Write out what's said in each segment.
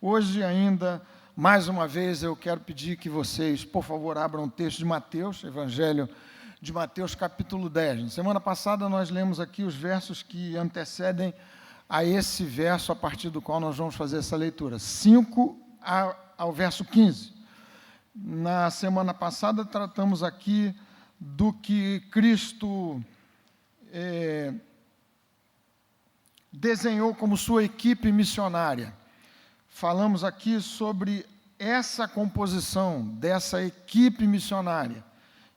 Hoje ainda, mais uma vez, eu quero pedir que vocês, por favor, abram o texto de Mateus, Evangelho de Mateus, capítulo 10. Na semana passada, nós lemos aqui os versos que antecedem a esse verso, a partir do qual nós vamos fazer essa leitura, 5 ao verso 15. Na semana passada, tratamos aqui do que Cristo desenhou como sua equipe missionária. Falamos aqui sobre essa composição dessa equipe missionária.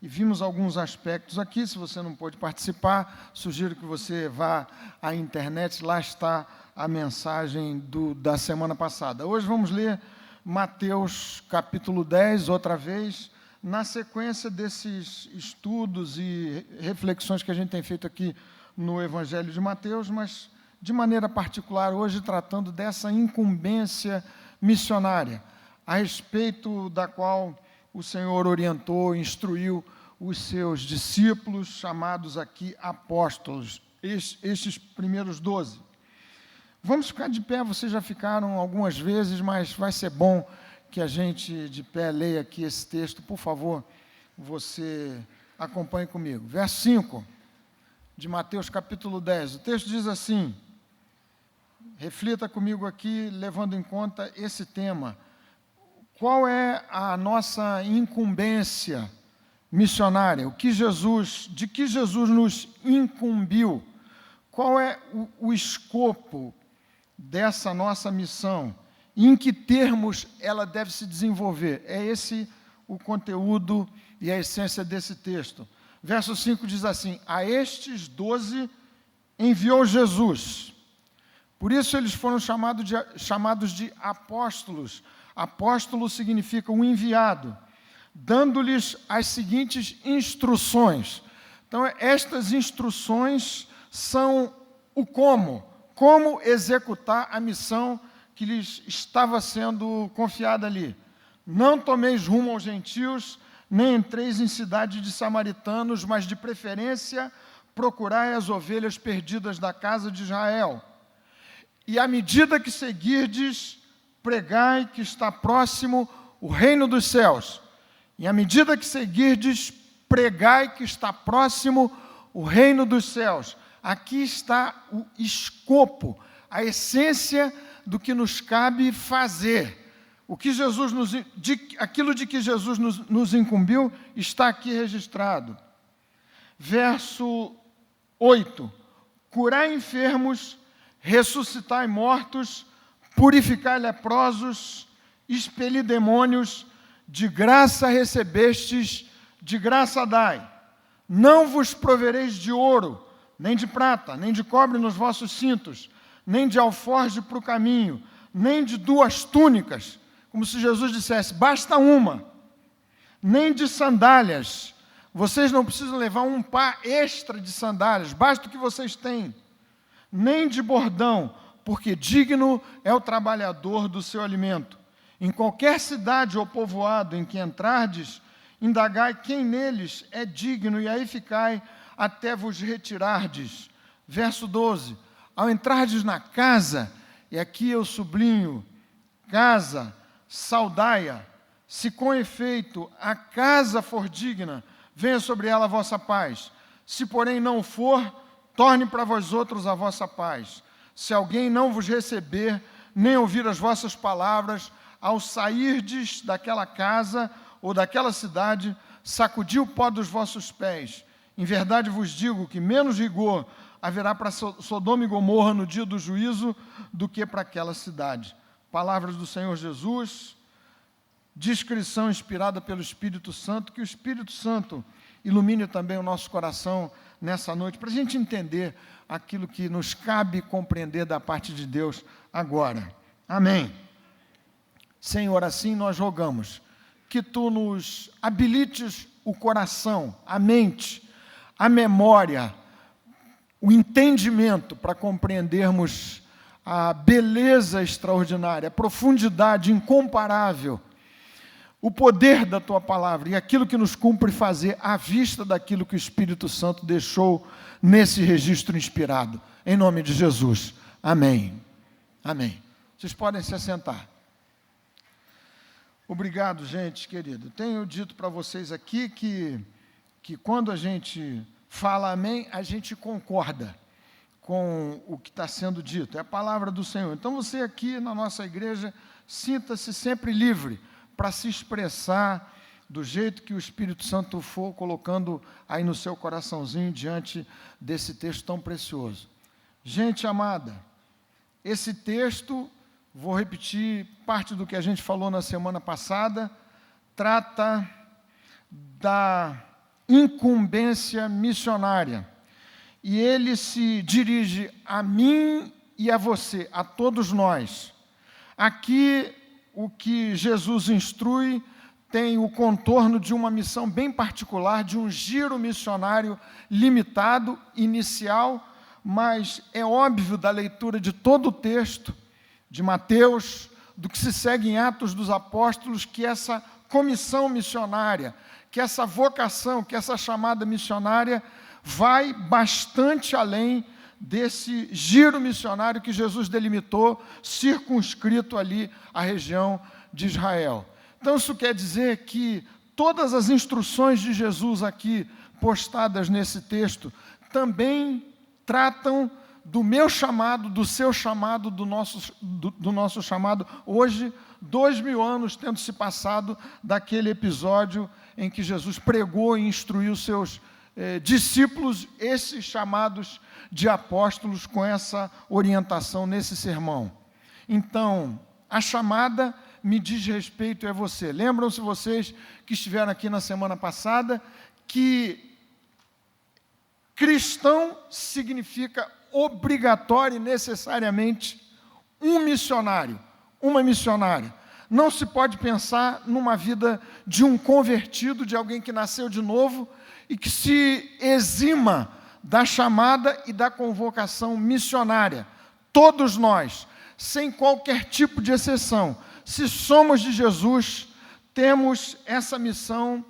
E vimos alguns aspectos aqui. Se você não pôde participar, sugiro que você vá à internet, lá está a mensagem da semana passada. Hoje vamos ler Mateus capítulo 10, outra vez, na sequência desses estudos e reflexões que a gente tem feito aqui no Evangelho de Mateus, mas de maneira particular hoje tratando dessa incumbência missionária, a respeito da qual o Senhor orientou, instruiu os seus discípulos, chamados aqui apóstolos, estes primeiros 12. Vamos ficar de pé, vocês já ficaram algumas vezes, mas vai ser bom que a gente de pé leia aqui esse texto. Por favor, você acompanhe comigo. Verso 5 de Mateus capítulo 10. O texto diz assim, reflita comigo aqui, levando em conta esse tema. Qual é a nossa incumbência missionária? De que Jesus nos incumbiu? Qual é o escopo dessa nossa missão? E em que termos ela deve se desenvolver? É esse o conteúdo e a essência desse texto. Verso 5 diz assim, a estes 12 enviou Jesus. Por isso eles foram chamados de apóstolos. Apóstolo significa um enviado, dando-lhes as seguintes instruções. Então, estas instruções são o como executar a missão que lhes estava sendo confiada ali. Não tomeis rumo aos gentios, nem entreis em cidade de samaritanos, mas de preferência procurai as ovelhas perdidas da casa de Israel. E à medida que seguirdes, pregai que está próximo o reino dos céus. E à medida que seguirdes, pregai que está próximo o reino dos céus. Aqui está o escopo, a essência do que nos cabe fazer. Aquilo de que Jesus nos incumbiu está aqui registrado. Verso 8. Curai enfermos, ressuscitai mortos, purificai leprosos, expeli demônios, de graça recebestes, de graça dai. Não vos provereis de ouro, nem de prata, nem de cobre nos vossos cintos, nem de alforje para o caminho, nem de 2 túnicas, como se Jesus dissesse, basta uma, nem de sandálias. Vocês não precisam levar um par extra de sandálias, basta o que vocês têm. Nem de bordão, porque digno é o trabalhador do seu alimento. Em qualquer cidade ou povoado em que entrardes, indagai quem neles é digno, e aí ficai até vos retirardes. Verso 12. Ao entrardes na casa, e aqui eu sublinho, casa, saudai-a, se com efeito a casa for digna, venha sobre ela a vossa paz. Se porém não for, torne para vós outros a vossa paz. Se alguém não vos receber, nem ouvir as vossas palavras, ao sairdes daquela casa ou daquela cidade, sacudi o pó dos vossos pés. Em verdade vos digo que menos rigor haverá para Sodoma e Gomorra no dia do juízo do que para aquela cidade. Palavras do Senhor Jesus, descrição inspirada pelo Espírito Santo, que o Espírito Santo ilumine também o nosso coração nessa noite, para a gente entender aquilo que nos cabe compreender da parte de Deus agora. Amém. Senhor, assim nós rogamos que Tu nos habilites o coração, a mente, a memória, o entendimento para compreendermos a beleza extraordinária, a profundidade incomparável, o poder da Tua palavra e aquilo que nos cumpre fazer à vista daquilo que o Espírito Santo deixou nesse registro inspirado. Em nome de Jesus. Amém. Amém. Vocês podem se assentar. Obrigado, gente querida. Tenho dito para vocês aqui que quando a gente fala amém, a gente concorda com o que está sendo dito. É a palavra do Senhor. Então, você aqui na nossa igreja, sinta-se sempre livre para se expressar do jeito que o Espírito Santo for colocando aí no seu coraçãozinho diante desse texto tão precioso. Gente amada, esse texto, vou repetir parte do que a gente falou na semana passada, trata da incumbência missionária. E ele se dirige a mim e a você, a todos nós. Aqui, o que Jesus instrui tem o contorno de uma missão bem particular, de um giro missionário limitado, inicial, mas é óbvio da leitura de todo o texto de Mateus, do que se segue em Atos dos Apóstolos, que essa comissão missionária, que essa vocação, que essa chamada missionária vai bastante além desse giro missionário que Jesus delimitou, circunscrito ali à região de Israel. Então, isso quer dizer que todas as instruções de Jesus aqui, postadas nesse texto, também tratam do meu chamado, do seu chamado, do nosso chamado, hoje, 2000 anos tendo se passado daquele episódio em que Jesus pregou e instruiu os seus discípulos, esses chamados de apóstolos, com essa orientação nesse sermão. Então, a chamada me diz respeito a você. Lembram-se vocês que estiveram aqui na semana passada que cristão significa obrigatório e necessariamente um missionário, uma missionária. Não se pode pensar numa vida de um convertido, de alguém que nasceu de novo e que se exima da chamada e da convocação missionária. Todos nós, sem qualquer tipo de exceção, se somos de Jesus, temos essa missão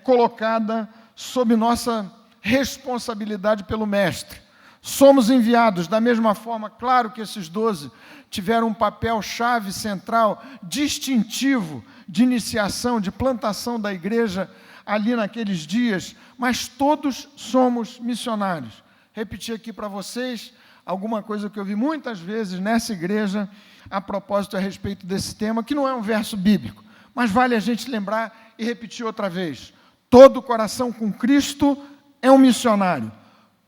colocada sob nossa responsabilidade pelo Mestre. Somos enviados da mesma forma, claro que esses 12 tiveram um papel-chave central, distintivo, de iniciação, de plantação da igreja ali naqueles dias, mas todos somos missionários. Repetir aqui para vocês alguma coisa que eu vi muitas vezes nessa igreja, a propósito a respeito desse tema, que não é um verso bíblico, mas vale a gente lembrar e repetir outra vez. Todo coração com Cristo é um missionário.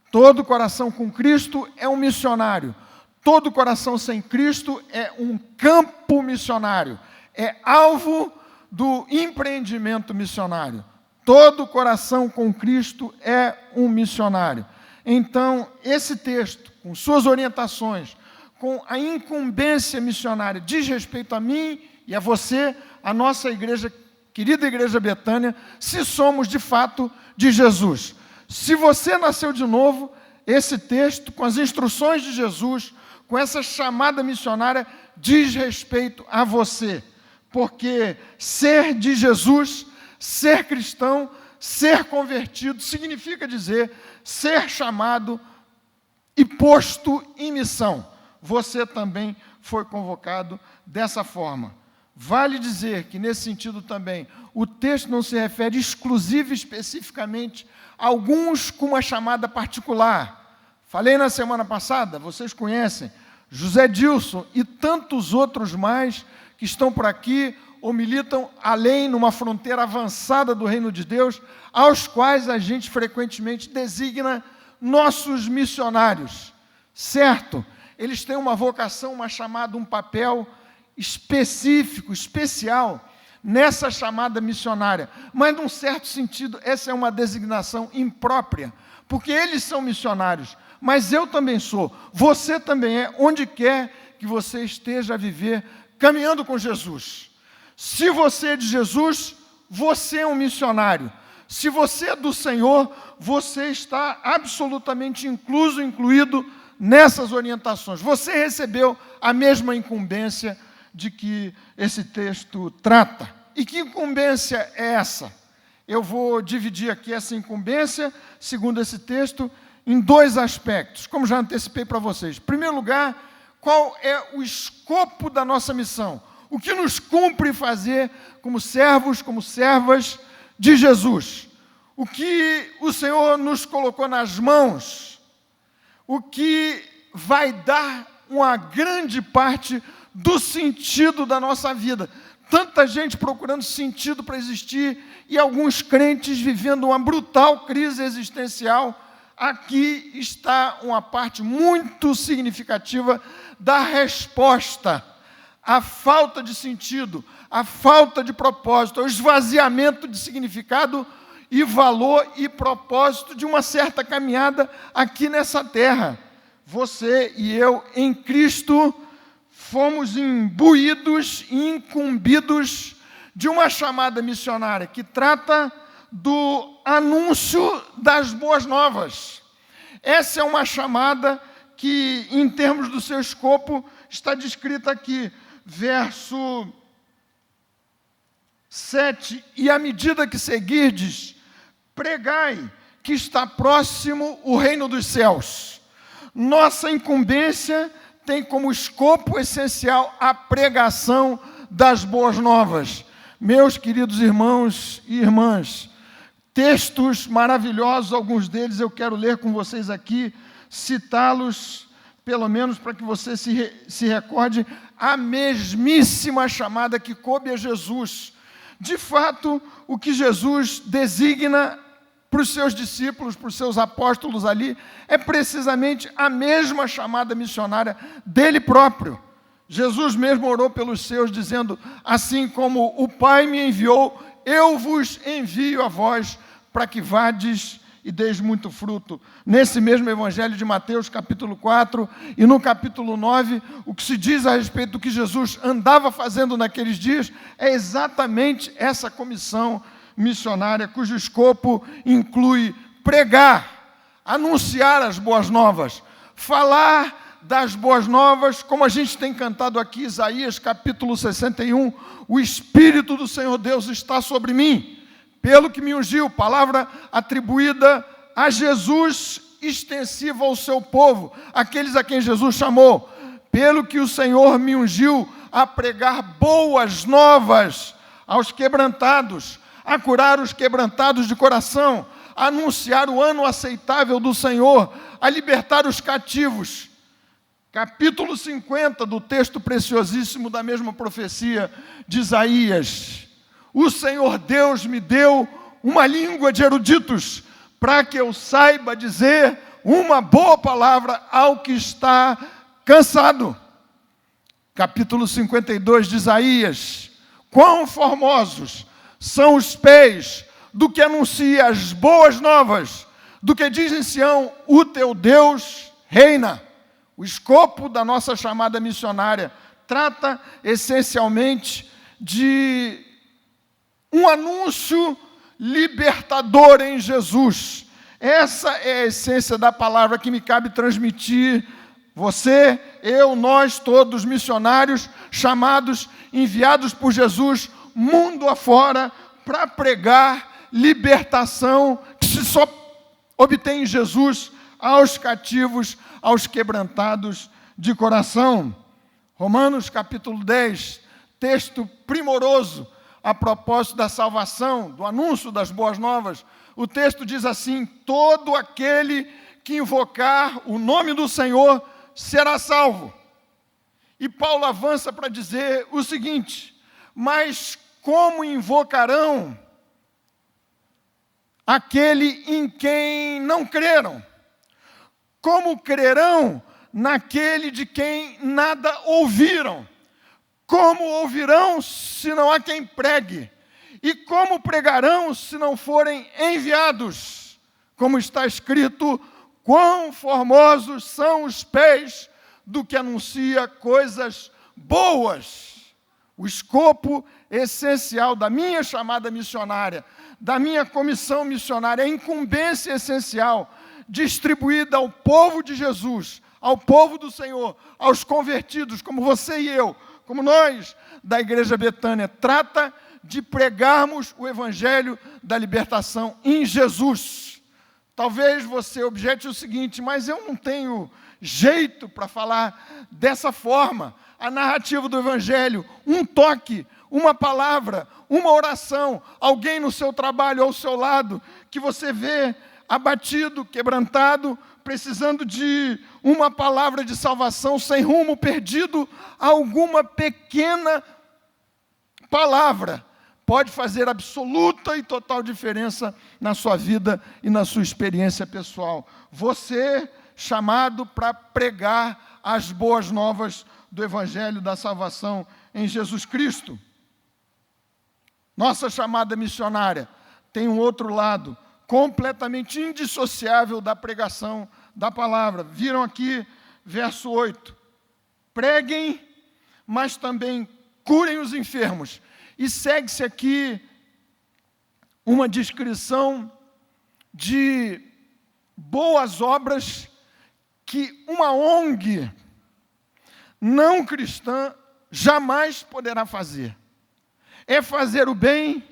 Todo coração com Cristo é um missionário. Todo coração sem Cristo é um campo missionário. É alvo do empreendimento missionário. Todo coração com Cristo é um missionário. Então, esse texto, com suas orientações, com a incumbência missionária, diz respeito a mim e a você, a nossa igreja, querida Igreja Betânia, se somos de fato de Jesus. Se você nasceu de novo, esse texto, com as instruções de Jesus, com essa chamada missionária, diz respeito a você. Porque ser de Jesus, ser cristão, ser convertido, significa dizer ser chamado e posto em missão. Você também foi convocado dessa forma. Vale dizer que, nesse sentido também, o texto não se refere exclusivo e especificamente a alguns com uma chamada particular. Falei na semana passada, vocês conhecem, José Dilson e tantos outros mais que estão por aqui ou militam além, numa fronteira avançada do reino de Deus, aos quais a gente frequentemente designa nossos missionários. Certo? Eles têm uma vocação, uma chamada, um papel específico, especial, nessa chamada missionária. Mas, num certo sentido, essa é uma designação imprópria, porque eles são missionários, mas eu também sou, você também é, onde quer que você esteja a viver, caminhando com Jesus. Se você é de Jesus, você é um missionário. Se você é do Senhor, você está absolutamente incluído nessas orientações. Você recebeu a mesma incumbência de que esse texto trata. E que incumbência é essa? Eu vou dividir aqui essa incumbência, segundo esse texto, em dois aspectos, como já antecipei para vocês. Em primeiro lugar, qual é o escopo da nossa missão? O que nos cumpre fazer como servos, como servas de Jesus? O que o Senhor nos colocou nas mãos, o que vai dar uma grande parte do sentido da nossa vida. Tanta gente procurando sentido para existir e alguns crentes vivendo uma brutal crise existencial. Aqui está uma parte muito significativa da resposta à falta de sentido, à falta de propósito, ao esvaziamento de significado e valor e propósito de uma certa caminhada aqui nessa terra. Você e eu, em Cristo, fomos imbuídos e incumbidos de uma chamada missionária que trata do anúncio das boas novas. Essa é uma chamada que, em termos do seu escopo, está descrita aqui, verso 7, e à medida que seguirdes, pregai que está próximo o reino dos céus. Nossa incumbência tem como escopo essencial a pregação das boas novas. Meus queridos irmãos e irmãs, textos maravilhosos, alguns deles eu quero ler com vocês aqui, citá-los, pelo menos para que você se recorde, a mesmíssima chamada que coube a Jesus. De fato, o que Jesus designa para os seus discípulos, para os seus apóstolos ali, é precisamente a mesma chamada missionária dele próprio. Jesus mesmo orou pelos seus, dizendo, assim como o Pai me enviou, eu vos envio a vós, para que vades e deis muito fruto. Nesse mesmo Evangelho de Mateus, capítulo 4, e no capítulo 9, o que se diz a respeito do que Jesus andava fazendo naqueles dias, é exatamente essa comissão missionária, cujo escopo inclui pregar, anunciar as boas novas, falar das boas novas, como a gente tem cantado aqui, Isaías capítulo 61, o Espírito do Senhor Deus está sobre mim, pelo que me ungiu, palavra atribuída a Jesus, extensiva ao seu povo, aqueles a quem Jesus chamou, pelo que o Senhor me ungiu a pregar boas novas aos quebrantados, a curar os quebrantados de coração, a anunciar o ano aceitável do Senhor, a libertar os cativos. Capítulo 50 do texto preciosíssimo da mesma profecia de Isaías. O Senhor Deus me deu uma língua de eruditos, para que eu saiba dizer uma boa palavra ao que está cansado. Capítulo 52 de Isaías. Quão formosos são os pés do que anuncia as boas novas, do que diz em Sião, o teu Deus reina. O escopo da nossa chamada missionária trata essencialmente de um anúncio libertador em Jesus. Essa é a essência da palavra que me cabe transmitir. Você, eu, nós, todos missionários, chamados, enviados por Jesus, mundo afora, para pregar libertação, que se só obtém em Jesus, aos cativos, aos quebrantados de coração. Romanos capítulo 10, texto primoroso, a propósito da salvação, do anúncio das boas novas. O texto diz assim, todo aquele que invocar o nome do Senhor será salvo. E Paulo avança para dizer o seguinte, mas como invocarão aquele em quem não creram? Como crerão naquele de quem nada ouviram? Como ouvirão se não há quem pregue? E como pregarão se não forem enviados? Como está escrito, quão formosos são os pés do que anuncia coisas boas. O escopo essencial da minha chamada missionária, da minha comissão missionária, a incumbência essencial distribuída ao povo de Jesus, ao povo do Senhor, aos convertidos, como você e eu, como nós da Igreja Betânia, trata de pregarmos o Evangelho da libertação em Jesus. Talvez você objete o seguinte, mas eu não tenho jeito para falar dessa forma. A narrativa do Evangelho, um toque, uma palavra, uma oração, alguém no seu trabalho ao seu lado, que você vê abatido, quebrantado, precisando de uma palavra de salvação, sem rumo, perdido, alguma pequena palavra pode fazer absoluta e total diferença na sua vida e na sua experiência pessoal. Você chamado para pregar as boas novas do Evangelho da salvação em Jesus Cristo. Nossa chamada missionária tem um outro lado, completamente indissociável da pregação da palavra. Viram aqui, verso 8. Preguem, mas também curem os enfermos. E segue-se aqui uma descrição de boas obras que uma ONG não cristã jamais poderá fazer. É fazer o bem,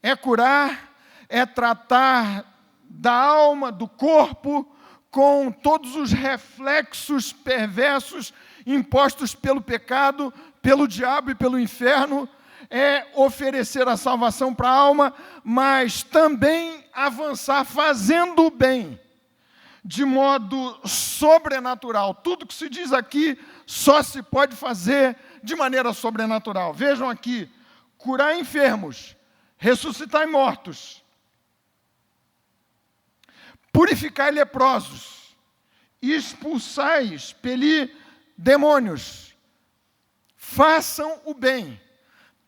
é curar, é tratar da alma, do corpo, com todos os reflexos perversos impostos pelo pecado, pelo diabo e pelo inferno, é oferecer a salvação para a alma, mas também avançar fazendo o bem, de modo sobrenatural. Tudo que se diz aqui só se pode fazer de maneira sobrenatural. Vejam aqui, curar enfermos, ressuscitar mortos, purificar leprosos, expulsar, expelir demônios, façam o bem,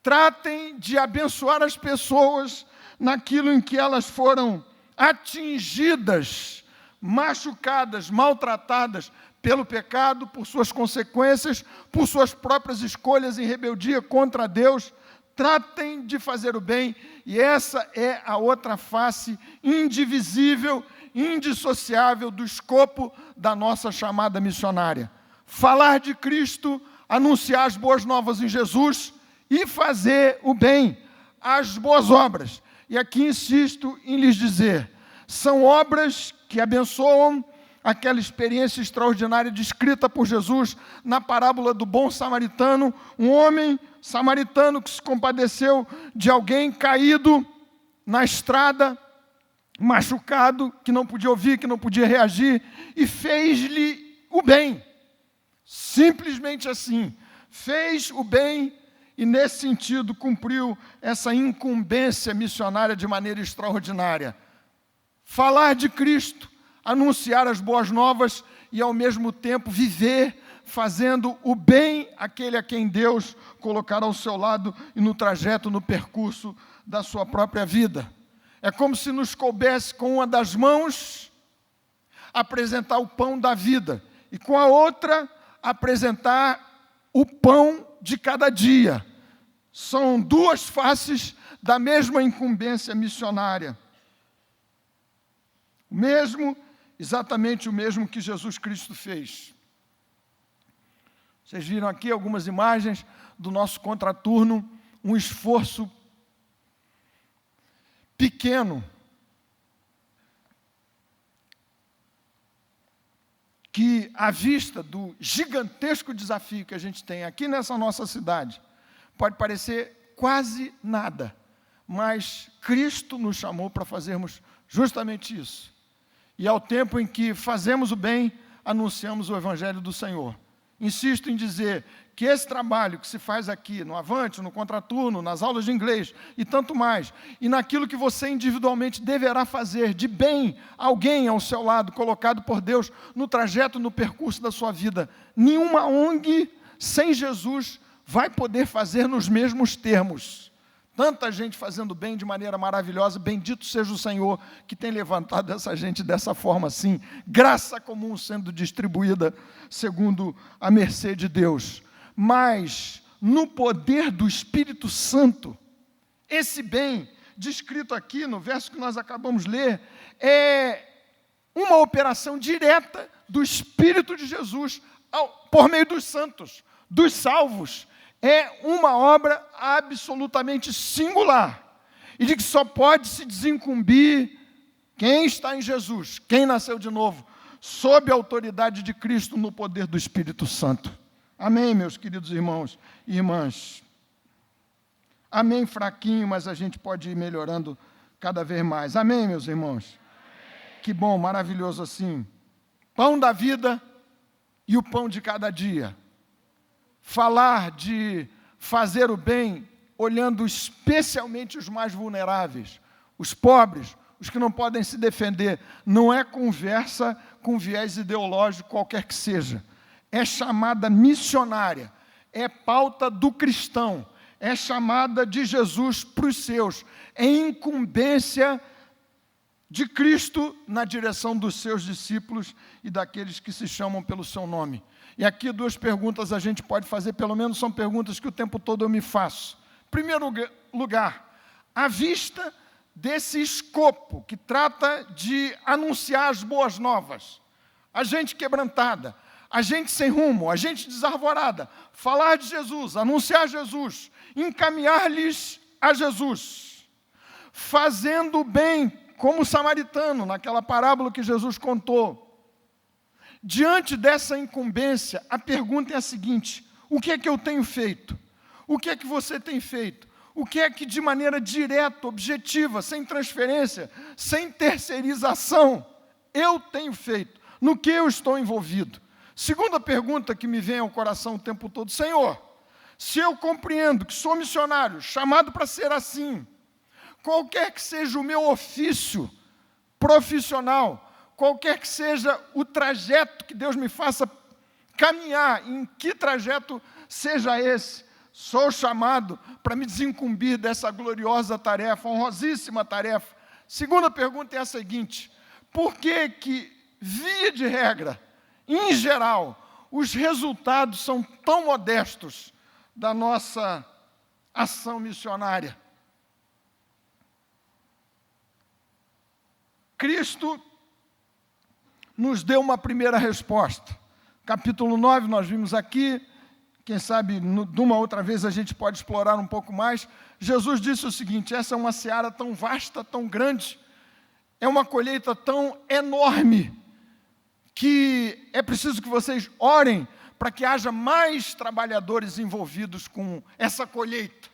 tratem de abençoar as pessoas naquilo em que elas foram atingidas, machucadas, maltratadas pelo pecado, por suas consequências, por suas próprias escolhas em rebeldia contra Deus. Tratem de fazer o bem, e essa é a outra face indivisível, indissociável do escopo da nossa chamada missionária. Falar de Cristo, anunciar as boas novas em Jesus e fazer o bem, as boas obras. E aqui insisto em lhes dizer, são obras que abençoam aquela experiência extraordinária descrita por Jesus na parábola do bom samaritano, um homem samaritano que se compadeceu de alguém caído na estrada, machucado, que não podia ouvir, que não podia reagir, e fez-lhe o bem. Simplesmente assim, fez o bem e, nesse sentido, cumpriu essa incumbência missionária de maneira extraordinária. Falar de Cristo, anunciar as boas novas e, ao mesmo tempo, viver fazendo o bem àquele a quem Deus colocará ao seu lado e no trajeto, no percurso da sua própria vida. É como se nos coubesse com uma das mãos apresentar o pão da vida e com a outra apresentar o pão de cada dia. São duas faces da mesma incumbência missionária. Exatamente o mesmo que Jesus Cristo fez. Vocês viram aqui algumas imagens do nosso contraturno, um esforço pequeno, que, à vista do gigantesco desafio que a gente tem aqui nessa nossa cidade, pode parecer quase nada, mas Cristo nos chamou para fazermos justamente isso. E ao tempo em que fazemos o bem, anunciamos o Evangelho do Senhor. Insisto em dizer que esse trabalho que se faz aqui, no Avante, no Contraturno, nas aulas de inglês e tanto mais, e naquilo que você individualmente deverá fazer de bem a alguém ao seu lado, colocado por Deus no trajeto, no percurso da sua vida, nenhuma ONG sem Jesus vai poder fazer nos mesmos termos. Tanta gente fazendo bem de maneira maravilhosa, bendito seja o Senhor que tem levantado essa gente dessa forma assim, graça comum sendo distribuída segundo a mercê de Deus. Mas, no poder do Espírito Santo, esse bem, descrito aqui no verso que nós acabamos de ler, é uma operação direta do Espírito de Jesus por meio dos santos, dos salvos. É uma obra absolutamente singular e de que só pode se desincumbir quem está em Jesus, quem nasceu de novo. sob a autoridade de Cristo, no poder do Espírito Santo. Amém, meus queridos irmãos e irmãs? Amém, fraquinho, mas a gente pode ir melhorando cada vez mais. Amém, meus irmãos? Amém. Que bom, maravilhoso assim. Pão da vida e o pão de cada dia. Falar de fazer o bem, olhando especialmente os mais vulneráveis, os pobres, os que não podem se defender. Não é conversa com viés ideológico qualquer que seja. É chamada missionária, é pauta do cristão, é chamada de Jesus para os seus, é incumbência de Cristo na direção dos seus discípulos e daqueles que se chamam pelo seu nome. E aqui 2 perguntas a gente pode fazer, pelo menos são perguntas que o tempo todo eu me faço. Em primeiro lugar, à vista desse escopo que trata de anunciar as boas novas, a gente quebrantada, a gente sem rumo, a gente desarvorada, falar de Jesus, anunciar Jesus, encaminhar-lhes a Jesus, fazendo o bem, como o samaritano, naquela parábola que Jesus contou. Diante dessa incumbência, a pergunta é a seguinte: o que é que eu tenho feito? O que é que você tem feito? O que é que de maneira direta, objetiva, sem transferência, sem terceirização, eu tenho feito? No que eu estou envolvido? Segunda pergunta que me vem ao coração o tempo todo: Senhor, se eu compreendo que sou missionário, chamado para ser assim, qualquer que seja o meu ofício profissional, qualquer que seja o trajeto que Deus me faça caminhar, em que trajeto seja esse, sou chamado para me desincumbir dessa gloriosa tarefa, honrosíssima tarefa. Segunda pergunta é a seguinte: por que, via de regra, em geral, os resultados são tão modestos da nossa ação missionária? Cristo nos deu uma primeira resposta. Capítulo 9, nós vimos aqui, quem sabe, de uma outra vez a gente pode explorar um pouco mais. Jesus disse o seguinte: essa é uma seara tão vasta, tão grande, é uma colheita tão enorme, que é preciso que vocês orem para que haja mais trabalhadores envolvidos com essa colheita,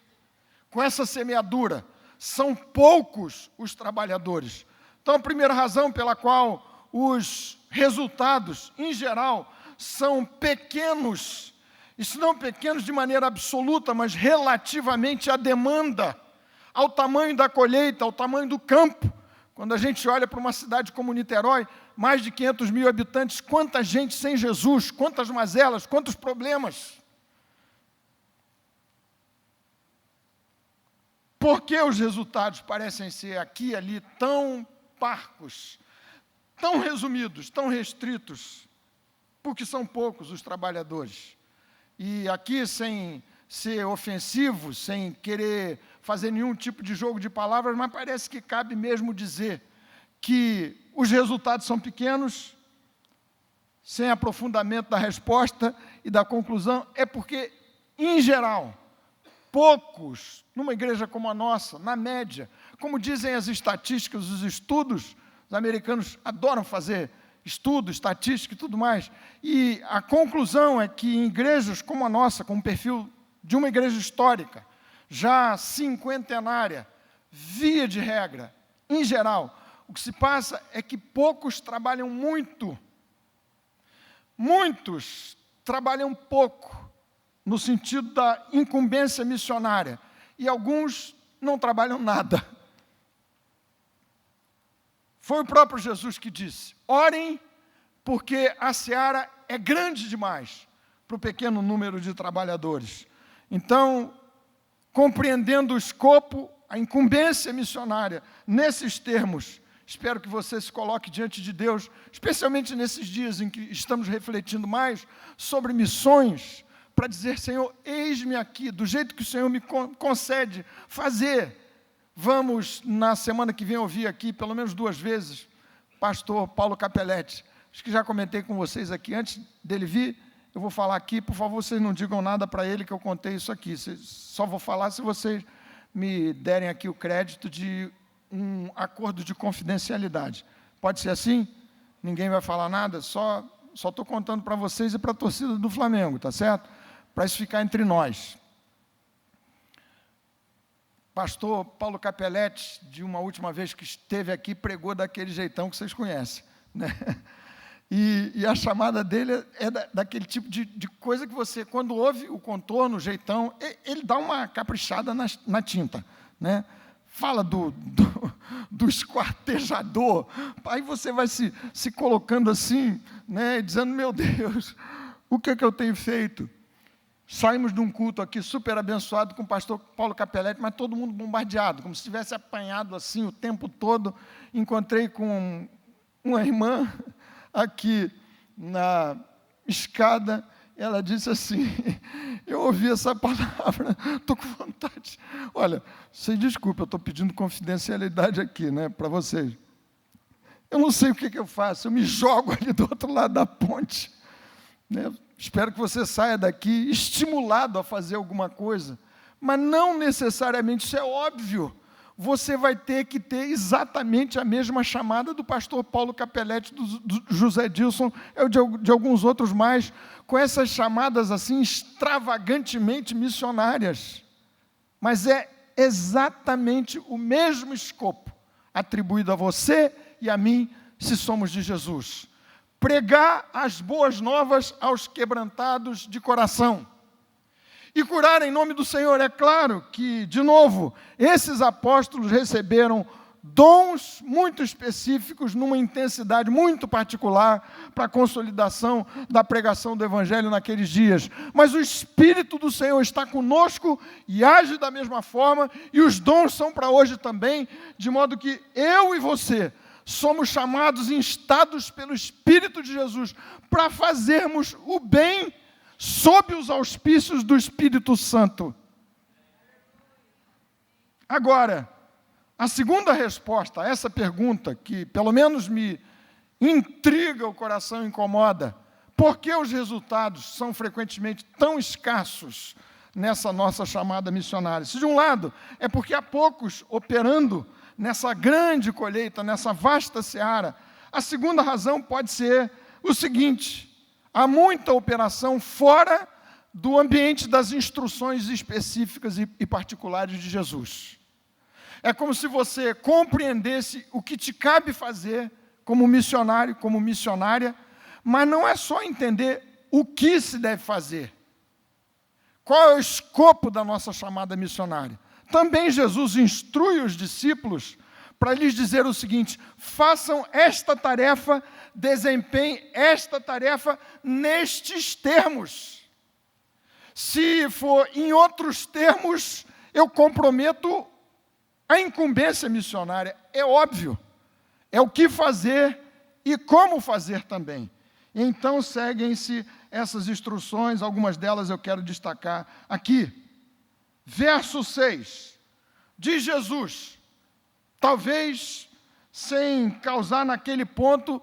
com essa semeadura. São poucos os trabalhadores. Então, a primeira razão pela qual os resultados, em geral, são pequenos, e se não pequenos de maneira absoluta, mas relativamente à demanda, ao tamanho da colheita, ao tamanho do campo. Quando a gente olha para uma cidade como Niterói, mais de 500 mil habitantes, quanta gente sem Jesus, quantas mazelas, quantos problemas. Por que os resultados parecem ser aqui e ali tão parcos, tão resumidos, tão restritos? Porque são poucos os trabalhadores. E aqui, sem ser ofensivo, sem querer fazer nenhum tipo de jogo de palavras, mas parece que cabe mesmo dizer que os resultados são pequenos, sem aprofundamento da resposta e da conclusão, é porque, em geral, poucos, numa igreja como a nossa, na média, como dizem as estatísticas, os estudos, os americanos adoram fazer estudo, estatística e tudo mais, e a conclusão é que em igrejas como a nossa, com o perfil de uma igreja histórica, já cinquentenária, via de regra, em geral, o que se passa é que poucos trabalham muito, muitos trabalham pouco, no sentido da incumbência missionária, e alguns não trabalham nada. Foi o próprio Jesus que disse: orem, porque a seara é grande demais para o pequeno número de trabalhadores. Então, compreendendo o escopo, a incumbência missionária, nesses termos, espero que você se coloque diante de Deus, especialmente nesses dias em que estamos refletindo mais sobre missões, para dizer: Senhor, eis-me aqui, do jeito que o Senhor me concede fazer. Vamos, na semana que vem, ouvir aqui, pelo menos 2 vezes, pastor Paulo Capelletti. Acho que já comentei com vocês aqui, antes dele vir, eu vou falar aqui, por favor, vocês não digam nada para ele que eu contei isso aqui. Só vou falar se vocês me derem aqui o crédito de um acordo de confidencialidade. Pode ser assim? ninguém vai falar nada, só estou contando para vocês e para a torcida do Flamengo, tá certo? Para isso ficar entre nós. Pastor Paulo Capelletti, de uma última vez que esteve aqui, pregou daquele jeitão que vocês conhecem, né? E a chamada dele é daquele tipo de coisa que você, quando ouve o contorno, o jeitão, ele dá uma caprichada na tinta, né? Fala do esquartejador, aí você vai se colocando assim, né? Dizendo, meu Deus, o que eu tenho feito? Saímos de um culto aqui super abençoado com o pastor Paulo Capelletti, mas todo mundo bombardeado, como se tivesse apanhado assim o tempo todo. Encontrei com uma irmã aqui na escada, ela disse assim, eu ouvi essa palavra, estou com vontade. Olha, vocês desculpem, eu estou pedindo confidencialidade aqui, né, para vocês. Eu não sei o que eu faço, eu me jogo ali do outro lado da ponte, né? Espero que você saia daqui estimulado a fazer alguma coisa, mas não necessariamente, isso é óbvio, você vai ter que ter exatamente a mesma chamada do pastor Paulo Capelletti, do José Dilson, de alguns outros mais, com essas chamadas assim extravagantemente missionárias. Mas é exatamente o mesmo escopo atribuído a você e a mim, se somos de Jesus. Pregar as boas novas aos quebrantados de coração. E curar em nome do Senhor. É claro que, de novo, esses apóstolos receberam dons muito específicos, numa intensidade muito particular, para a consolidação da pregação do Evangelho naqueles dias. Mas o Espírito do Senhor está conosco e age da mesma forma, e os dons são para hoje também, de modo que eu e você somos chamados, instados pelo Espírito de Jesus, para fazermos o bem sob os auspícios do Espírito Santo. Agora, a segunda resposta a essa pergunta, que pelo menos me intriga o coração e incomoda, por que os resultados são frequentemente tão escassos nessa nossa chamada missionária? Se de um lado é porque há poucos operando nessa grande colheita, nessa vasta seara, a segunda razão pode ser o seguinte: há muita operação fora do ambiente das instruções específicas e particulares de Jesus. É como se você compreendesse o que te cabe fazer como missionário, como missionária, mas não é só entender o que se deve fazer. Qual é o escopo da nossa chamada missionária? Também Jesus instrui os discípulos para lhes dizer o seguinte: façam esta tarefa, desempenhem esta tarefa nestes termos. Se for em outros termos, eu comprometo a incumbência missionária. É óbvio, é o que fazer e como fazer também. Então, seguem-se essas instruções, algumas delas eu quero destacar aqui. Verso 6, diz Jesus, talvez sem causar naquele ponto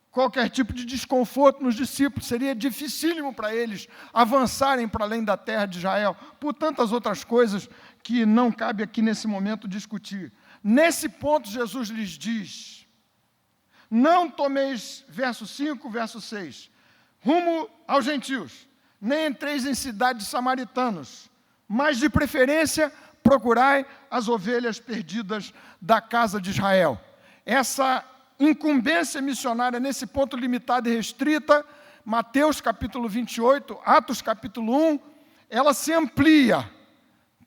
qualquer tipo de desconforto nos discípulos, seria dificílimo para eles avançarem para além da terra de Israel, por tantas outras coisas que não cabe aqui nesse momento discutir. Nesse ponto, Jesus lhes diz, não tomeis, verso 5, verso 6, rumo aos gentios, nem entreis em cidades samaritanos, mas de preferência procurai as ovelhas perdidas da casa de Israel. Essa incumbência missionária nesse ponto limitado e restrita, Mateus capítulo 28, Atos capítulo 1, ela se amplia.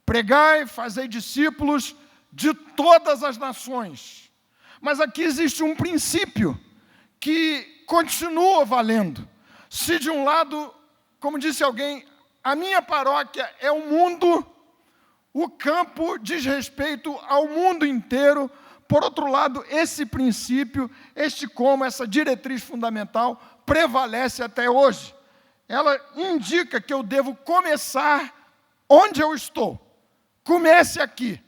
Pregai, fazei discípulos de todas as nações. Mas aqui existe um princípio que continua valendo. Se de um lado, como disse alguém, a minha paróquia é o mundo, o campo diz respeito ao mundo inteiro. Por outro lado, esse princípio, essa diretriz fundamental prevalece até hoje. Ela indica que eu devo começar onde eu estou. Comece aqui.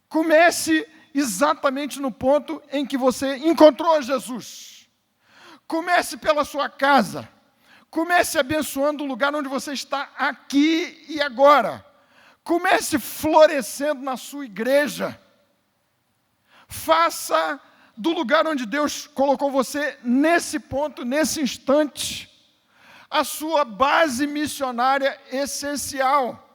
Comece exatamente no ponto em que você encontrou Jesus. Comece pela sua casa. Comece abençoando o lugar onde você está aqui e agora. Comece florescendo na sua igreja. Faça do lugar onde Deus colocou você nesse ponto, nesse instante, a sua base missionária essencial.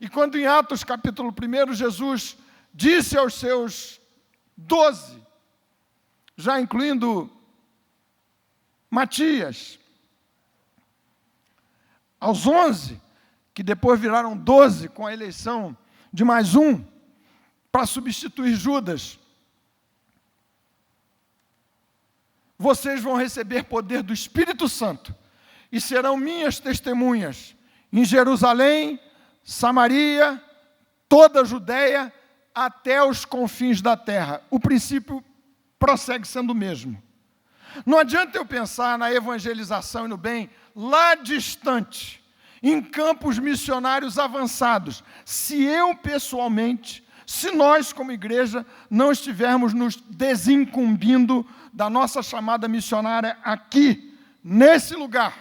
E quando em Atos capítulo 1, Jesus disse aos seus 12, já incluindo Matias, aos 11, que depois viraram 12 com a eleição de mais um, para substituir Judas, vocês vão receber poder do Espírito Santo e serão minhas testemunhas em Jerusalém, Samaria, toda a Judéia, até os confins da terra. O princípio prossegue sendo o mesmo. Não adianta eu pensar na evangelização e no bem lá distante, em campos missionários avançados, se eu pessoalmente, se nós como igreja não estivermos nos desincumbindo da nossa chamada missionária aqui, nesse lugar.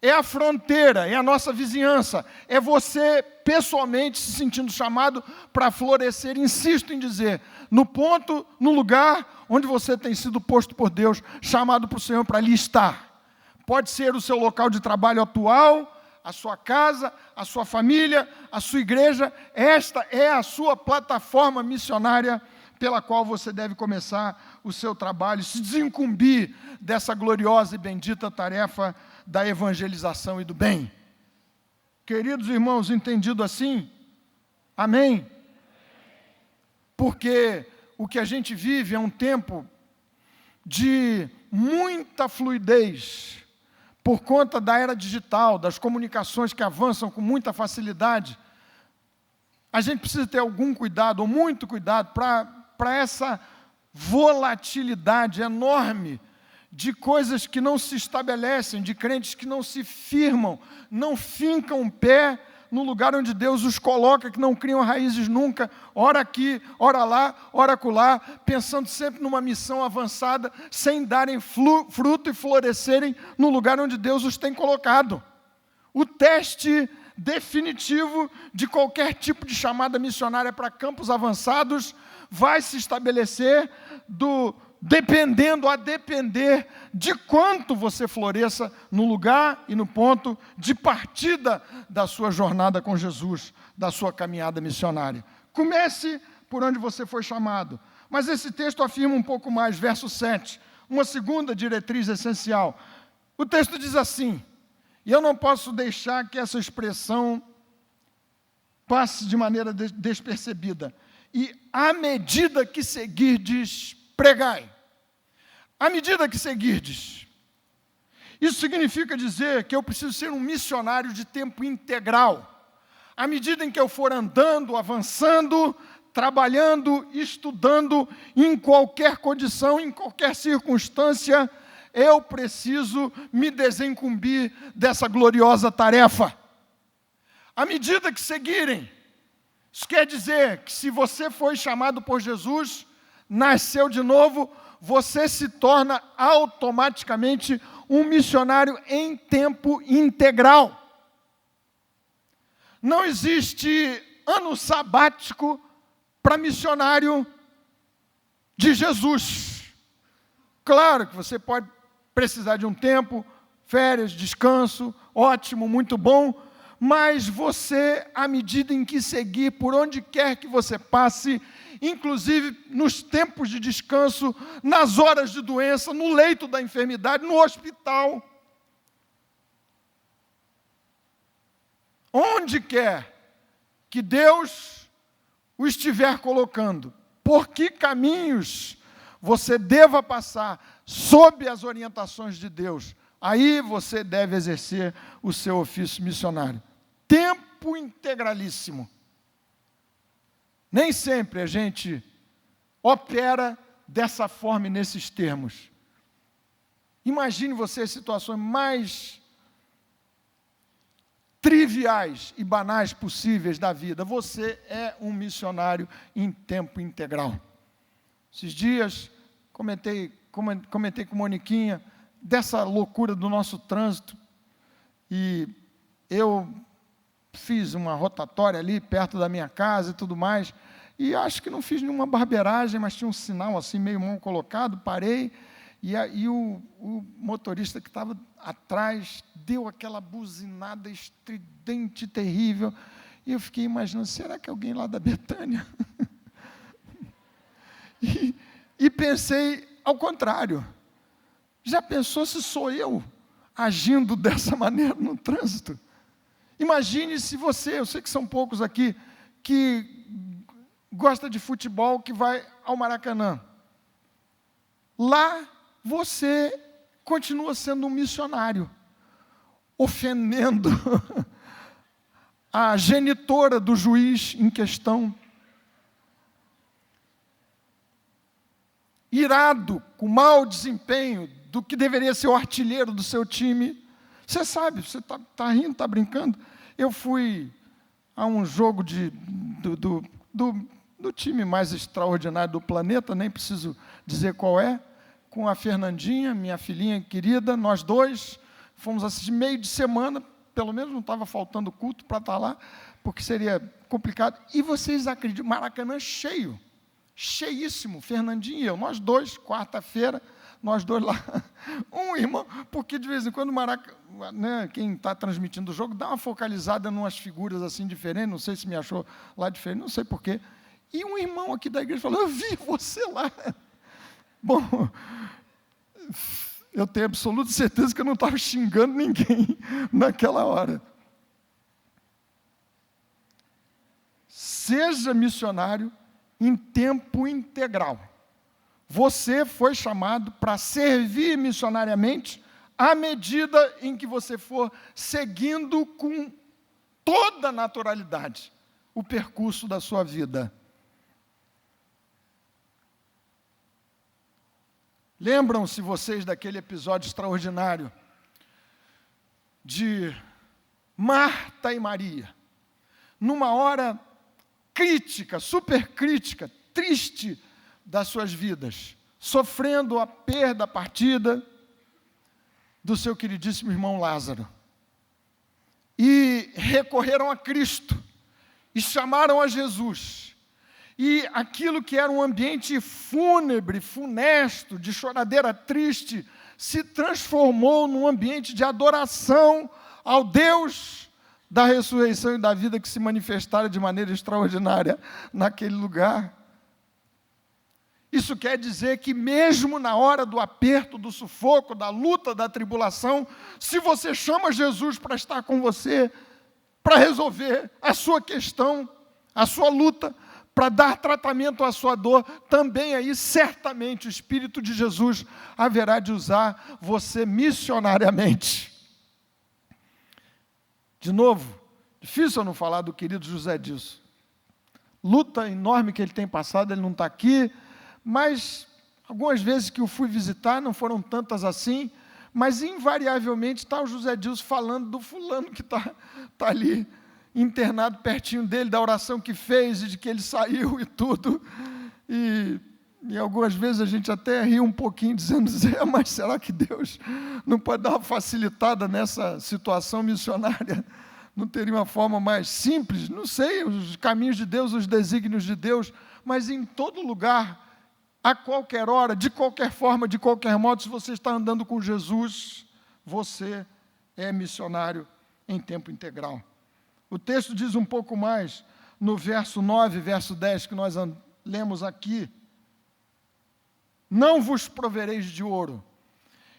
É a fronteira, é a nossa vizinhança, é você pessoalmente se sentindo chamado para florescer, insisto em dizer, no ponto, no lugar onde você tem sido posto por Deus, chamado para o Senhor para ali estar. Pode ser o seu local de trabalho atual, a sua casa, a sua família, a sua igreja. Esta é a sua plataforma missionária pela qual você deve começar o seu trabalho, se desincumbir dessa gloriosa e bendita tarefa da evangelização e do bem. Queridos irmãos, entendido assim? Amém? Porque o que a gente vive é um tempo de muita fluidez, por conta da era digital, das comunicações que avançam com muita facilidade. A gente precisa ter algum cuidado, ou muito cuidado, para essa volatilidade enorme de coisas que não se estabelecem, de crentes que não se firmam, não fincam o pé no lugar onde Deus os coloca, que não criam raízes nunca, ora aqui, ora lá, ora acolá, pensando sempre numa missão avançada, sem darem fruto e florescerem no lugar onde Deus os tem colocado. O teste definitivo de qualquer tipo de chamada missionária para campos avançados vai se estabelecer a depender de quanto você floresça no lugar e no ponto de partida da sua jornada com Jesus, da sua caminhada missionária. Comece por onde você foi chamado. Mas esse texto afirma um pouco mais, verso 7, uma segunda diretriz essencial. O texto diz assim, e eu não posso deixar que essa expressão passe de maneira despercebida. E à medida que seguirdes, pregai. À medida que seguirdes. Isso significa dizer que eu preciso ser um missionário de tempo integral. À medida em que eu for andando, avançando, trabalhando, estudando, em qualquer condição, em qualquer circunstância, eu preciso me desincumbir dessa gloriosa tarefa. À medida que seguirem, isso quer dizer que se você foi chamado por Jesus, nasceu de novo, você se torna automaticamente um missionário em tempo integral. Não existe ano sabático para missionário de Jesus. Claro que você pode precisar de um tempo, férias, descanso, ótimo, muito bom, mas você, à medida em que seguir, por onde quer que você passe, inclusive nos tempos de descanso, nas horas de doença, no leito da enfermidade, no hospital, onde quer que Deus o estiver colocando, por que caminhos você deva passar sob as orientações de Deus, aí você deve exercer o seu ofício missionário. Tempo integralíssimo. Nem sempre a gente opera dessa forma e nesses termos. Imagine você as situações mais triviais e banais possíveis da vida. Você é um missionário em tempo integral. Esses dias, comentei com Moniquinha dessa loucura do nosso trânsito, e eu fiz uma rotatória ali perto da minha casa e tudo mais, e acho que não fiz nenhuma barbeiragem, mas tinha um sinal assim meio mal colocado, parei, e o motorista que estava atrás deu aquela buzinada estridente, terrível, e eu fiquei imaginando, será que é alguém lá da Betânia? E pensei ao contrário. Já pensou se sou eu agindo dessa maneira no trânsito? Imagine se você, eu sei que são poucos aqui, que gosta de futebol, que vai ao Maracanã. Lá você continua sendo um missionário, ofendendo a genitora do juiz em questão, irado, com mau desempenho do que deveria ser o artilheiro do seu time. Você sabe, você está rindo, está brincando. Eu fui a um jogo do time mais extraordinário do planeta, nem preciso dizer qual é, com a Fernandinha, minha filhinha querida, nós dois fomos assistir meio de semana, pelo menos não estava faltando culto para estar lá, porque seria complicado. E vocês acreditam, Maracanã cheio, cheíssimo, Fernandinho e eu, nós dois, quarta-feira, nós dois lá, um irmão, porque de vez em quando quem está transmitindo o jogo dá uma focalizada em umas figuras assim diferentes, não sei se me achou lá diferente, não sei porquê, e um irmão aqui da igreja falou, eu vi você lá. Bom, eu tenho absoluta certeza que eu não estava xingando ninguém naquela hora. Seja missionário em tempo integral. Você foi chamado para servir missionariamente à medida em que você for seguindo com toda naturalidade o percurso da sua vida. Lembram-se vocês daquele episódio extraordinário de Marta e Maria, numa hora crítica, super crítica, triste das suas vidas, sofrendo a perda, a partida do seu queridíssimo irmão Lázaro. E recorreram a Cristo, e chamaram a Jesus. E aquilo que era um ambiente fúnebre, funesto, de choradeira triste, se transformou num ambiente de adoração ao Deus da ressurreição e da vida que se manifestara de maneira extraordinária naquele lugar. Isso quer dizer que mesmo na hora do aperto, do sufoco, da luta, da tribulação, se você chama Jesus para estar com você, para resolver a sua questão, a sua luta, para dar tratamento à sua dor, também aí certamente o Espírito de Jesus haverá de usar você missionariamente. De novo, difícil eu não falar do querido José Dilson. Luta enorme que ele tem passado, ele não está aqui, mas algumas vezes que eu fui visitar, não foram tantas assim, mas invariavelmente está o José Dilson falando do fulano que está ali, internado pertinho dele, da oração que fez e de que ele saiu e tudo. E algumas vezes a gente até ri um pouquinho, dizendo, mas será que Deus não pode dar uma facilitada nessa situação missionária? Não teria uma forma mais simples? Não sei, os caminhos de Deus, os desígnios de Deus, mas em todo lugar, a qualquer hora, de qualquer forma, de qualquer modo, se você está andando com Jesus, você é missionário em tempo integral. O texto diz um pouco mais, no verso 9, verso 10, que nós lemos aqui, não vos provereis de ouro.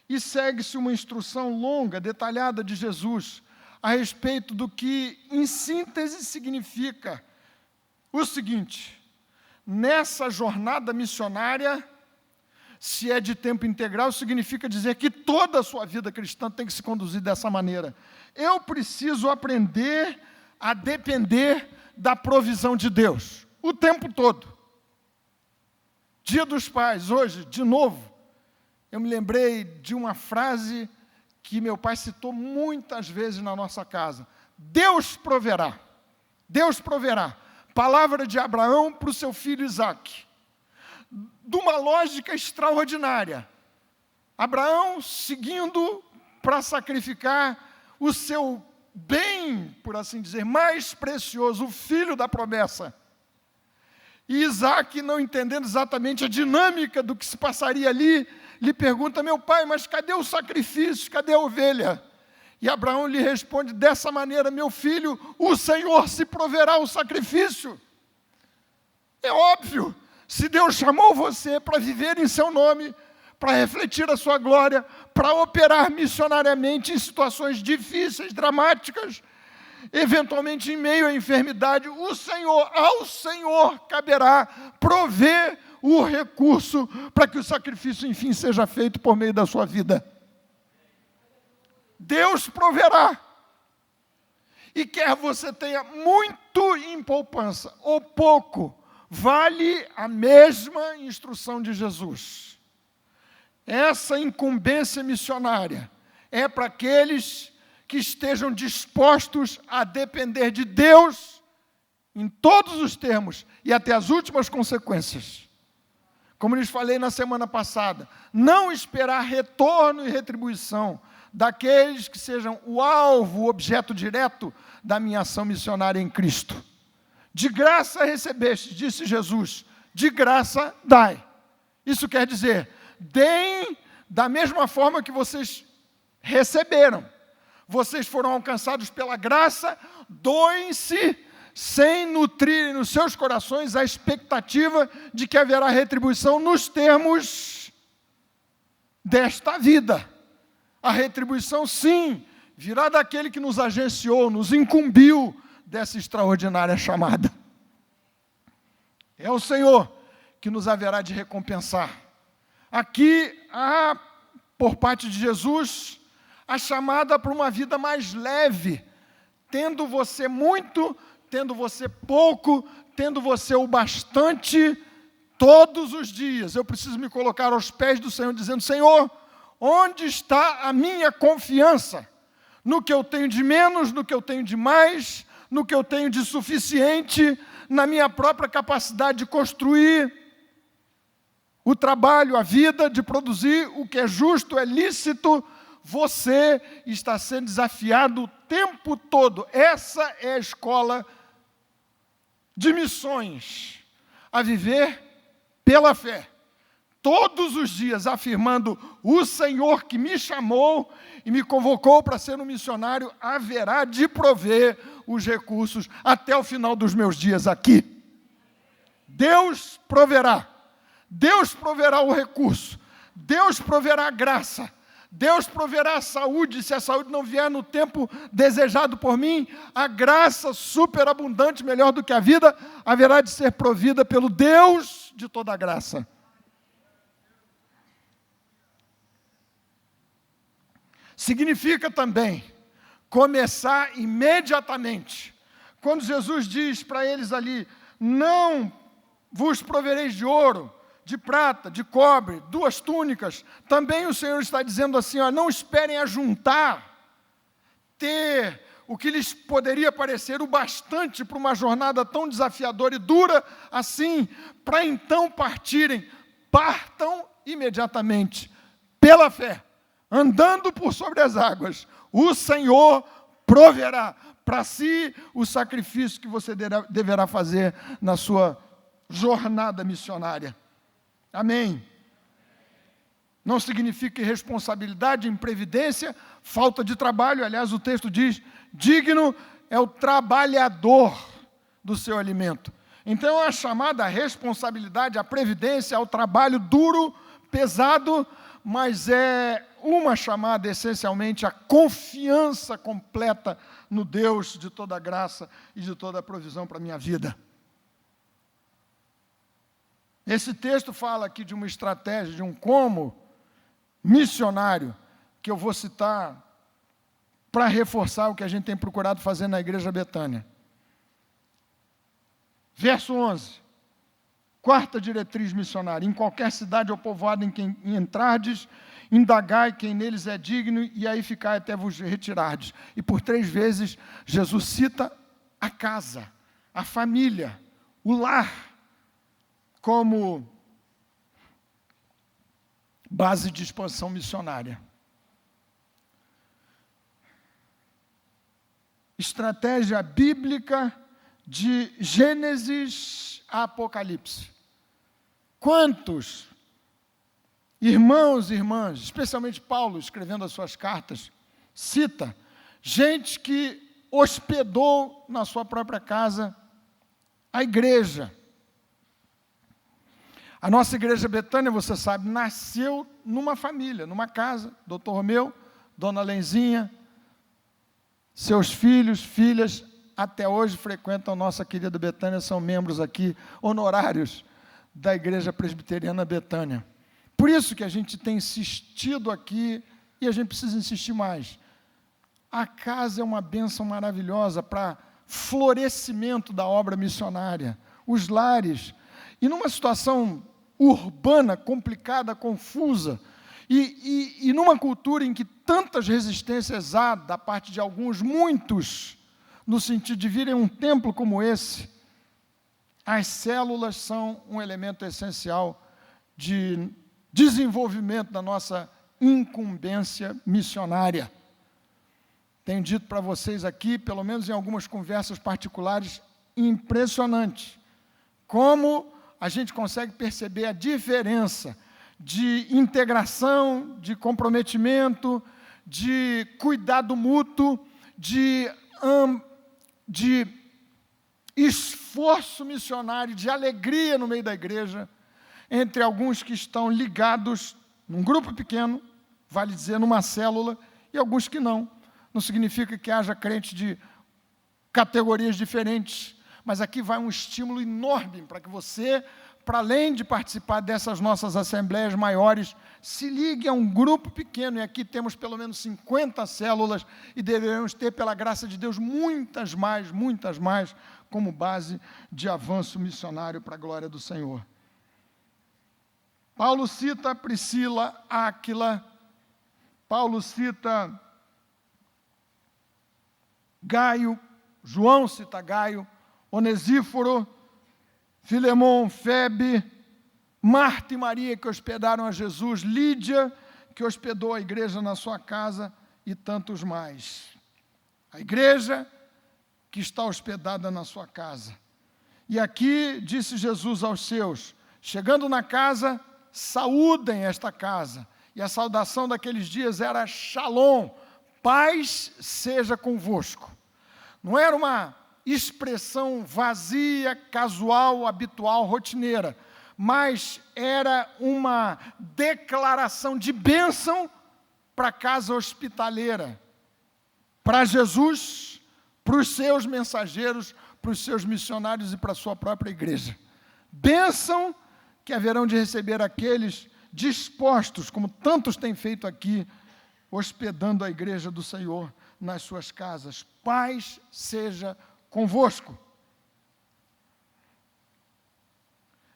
E segue-se uma instrução longa, detalhada de Jesus, a respeito do que, em síntese, significa o seguinte: nessa jornada missionária, se é de tempo integral, significa dizer que toda a sua vida cristã tem que se conduzir dessa maneira. Eu preciso aprender a depender da provisão de Deus, o tempo todo. Dia dos Pais, hoje, de novo, eu me lembrei de uma frase que meu pai citou muitas vezes na nossa casa. Deus proverá. Deus proverá. Palavra de Abraão para o seu filho Isaque. De uma lógica extraordinária. Abraão seguindo para sacrificar o seu bem, por assim dizer, mais precioso, o filho da promessa. E Isaac, não entendendo exatamente a dinâmica do que se passaria ali, lhe pergunta: meu pai, mas cadê o sacrifício? Cadê a ovelha? E Abraão lhe responde dessa maneira: meu filho, o Senhor se proverá o sacrifício. É óbvio, se Deus chamou você para viver em seu nome, para refletir a sua glória, para operar missionariamente em situações difíceis, dramáticas, eventualmente em meio à enfermidade, ao Senhor caberá prover o recurso para que o sacrifício, enfim, seja feito por meio da sua vida. Deus proverá. E quer você tenha muito em poupança ou pouco, vale a mesma instrução de Jesus. Essa incumbência missionária é para aqueles que estejam dispostos a depender de Deus em todos os termos e até as últimas consequências. Como lhes falei na semana passada, não esperar retorno e retribuição daqueles que sejam o alvo, o objeto direto da minha ação missionária em Cristo. De graça recebeste, disse Jesus, de graça dai. Isso quer dizer, deem da mesma forma que vocês receberam. Vocês foram alcançados pela graça, doem-se sem nutrirem nos seus corações a expectativa de que haverá retribuição nos termos desta vida. A retribuição, sim, virá daquele que nos agenciou, nos incumbiu dessa extraordinária chamada. É o Senhor que nos haverá de recompensar. Aqui há, por parte de Jesus, a chamada para uma vida mais leve, tendo você muito, tendo você pouco, tendo você o bastante, todos os dias. Eu preciso me colocar aos pés do Senhor, dizendo: Senhor, onde está a minha confiança? No que eu tenho de menos, no que eu tenho de mais, no que eu tenho de suficiente, na minha própria capacidade de construir o trabalho, a vida, de produzir o que é justo, é lícito. Você está sendo desafiado o tempo todo. Essa é a escola de missões, a viver pela fé. Todos os dias afirmando: o Senhor que me chamou e me convocou para ser um missionário, haverá de prover os recursos até o final dos meus dias aqui. Deus proverá. Deus proverá o recurso. Deus proverá a graça. Deus proverá a saúde. Se a saúde não vier no tempo desejado por mim, a graça superabundante, melhor do que a vida, haverá de ser provida pelo Deus de toda a graça. Significa também começar imediatamente. Quando Jesus diz para eles ali: não vos provereis de ouro, de prata, de cobre, 2 túnicas, também o Senhor está dizendo assim: ó, não esperem ajuntar, ter o que lhes poderia parecer o bastante para uma jornada tão desafiadora e dura assim, para então partirem. Partam imediatamente, pela fé, andando por sobre as águas. O Senhor proverá para si o sacrifício que você deverá fazer na sua jornada missionária. Amém. Não significa irresponsabilidade, imprevidência, falta de trabalho. Aliás, o texto diz: digno é o trabalhador do seu alimento. Então, a chamada responsabilidade, a previdência, ao trabalho duro, pesado, mas é uma chamada essencialmente à confiança completa no Deus de toda a graça e de toda a provisão para a minha vida. Esse texto fala aqui de uma estratégia, de um como missionário, que eu vou citar para reforçar o que a gente tem procurado fazer na Igreja Betânia. Verso 11. 4ª diretriz missionária: em qualquer cidade ou povoado em quem entrardes, indagai quem neles é digno, e aí ficai até vos retirardes. E por 3 vezes Jesus cita a casa, a família, o lar, como base de expansão missionária. Estratégia bíblica de Gênesis Apocalipse. Quantos irmãos e irmãs, especialmente Paulo, escrevendo as suas cartas, cita gente que hospedou na sua própria casa a igreja. A nossa igreja Betânia, você sabe, nasceu numa família, numa casa. Dr. Romeu, Dona Lenzinha, seus filhos, filhas, até hoje frequentam nossa querida Betânia, são membros aqui honorários da Igreja Presbiteriana Betânia. Por isso que a gente tem insistido aqui, e a gente precisa insistir mais. A casa é uma bênção maravilhosa para florescimento da obra missionária. Os lares. E numa situação urbana, complicada, confusa, e numa cultura em que tantas resistências há da parte de alguns, muitos, no sentido de virem um templo como esse, as células são um elemento essencial de desenvolvimento da nossa incumbência missionária. Tenho dito para vocês aqui, pelo menos em algumas conversas particulares, impressionante, como a gente consegue perceber a diferença de integração, de comprometimento, de cuidado mútuo, de esforço missionário, de alegria no meio da igreja, entre alguns que estão ligados num grupo pequeno, vale dizer, numa célula, e alguns que não. Não significa que haja crentes de categorias diferentes, mas aqui vai um estímulo enorme para que você, para além de participar dessas nossas assembleias maiores, se ligue a um grupo pequeno, e aqui temos pelo menos 50 células, e devemos ter, pela graça de Deus, muitas mais, como base de avanço missionário para a glória do Senhor. Paulo cita Priscila, Áquila, Paulo cita Gaio, João cita Gaio, Onesíforo, Filemão, Febe, Marta e Maria, que hospedaram a Jesus, Lídia, que hospedou a igreja na sua casa, e tantos mais. A igreja que está hospedada na sua casa. E aqui disse Jesus aos seus, chegando na casa, saúdem esta casa. E a saudação daqueles dias era Shalom, paz seja convosco. Não era uma expressão vazia, casual, habitual, rotineira, mas era uma declaração de bênção para a casa hospitaleira, para Jesus, para os seus mensageiros, para os seus missionários e para a sua própria igreja. Bênção que haverão de receber aqueles dispostos, como tantos têm feito aqui, hospedando a igreja do Senhor nas suas casas. Paz seja convosco.